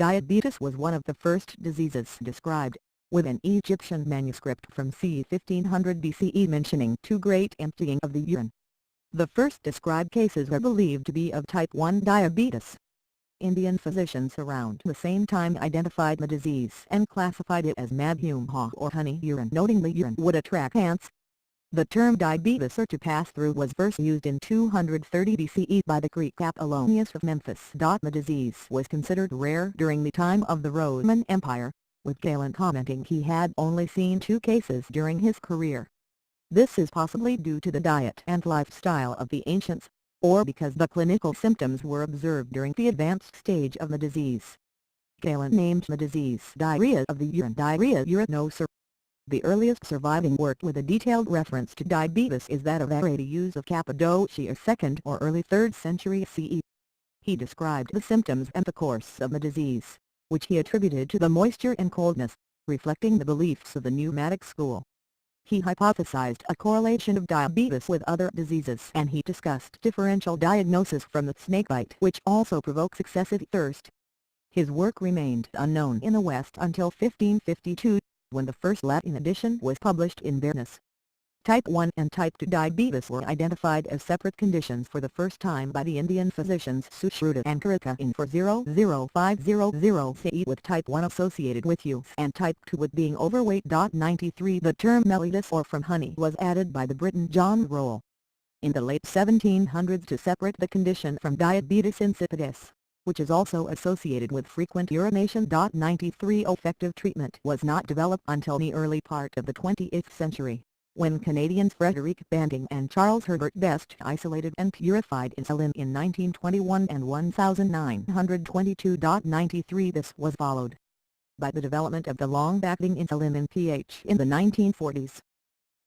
Diabetes was one of the first diseases described, with an Egyptian manuscript from c. 1500 BCE mentioning two great emptying of the urine. The first described cases are believed to be of type 1 diabetes. Indian physicians around the same time identified the disease and classified it as madhumha or honey urine, noting the urine would attract ants. The term diabetes or to pass through was first used in 230 BCE by the Greek Apollonius of Memphis. The disease was considered rare during the time of the Roman Empire, with Galen commenting he had only seen 2 cases during his career. This is possibly due to the diet and lifestyle of the ancients, or because the clinical symptoms were observed during the advanced stage of the disease. Galen named the disease diarrhea of the urine, diarrhea urinosa. The earliest surviving work with a detailed reference to diabetes is that of Arrhenius of Cappadocia 2nd or early 3rd century CE. He described the symptoms and the course of the disease, which he attributed to the moisture and coldness, reflecting the beliefs of the Pneumatic school. He hypothesized a correlation of diabetes with other diseases, and he discussed differential diagnosis from the snakebite, which also provokes excessive thirst. His work remained unknown in the West until 1552, when the first Latin edition was published in Venice. Type 1 and Type 2 diabetes were identified as separate conditions for the first time by the Indian physicians Sushruta and Karika in 40500 CE, with Type 1 associated with youth and Type 2 with being overweight. 93 The term mellitus or from honey was added by the Briton John Roll in the late 1700s to separate the condition from diabetes insipidus, which is also associated with frequent urination. 93 Effective treatment was not developed until the early part of the 20th century, when Canadians Frederick Banting and Charles Herbert Best isolated and purified insulin in 1921 and 1922. 93 This was followed by the development of the long-acting insulin in PH in the 1940s.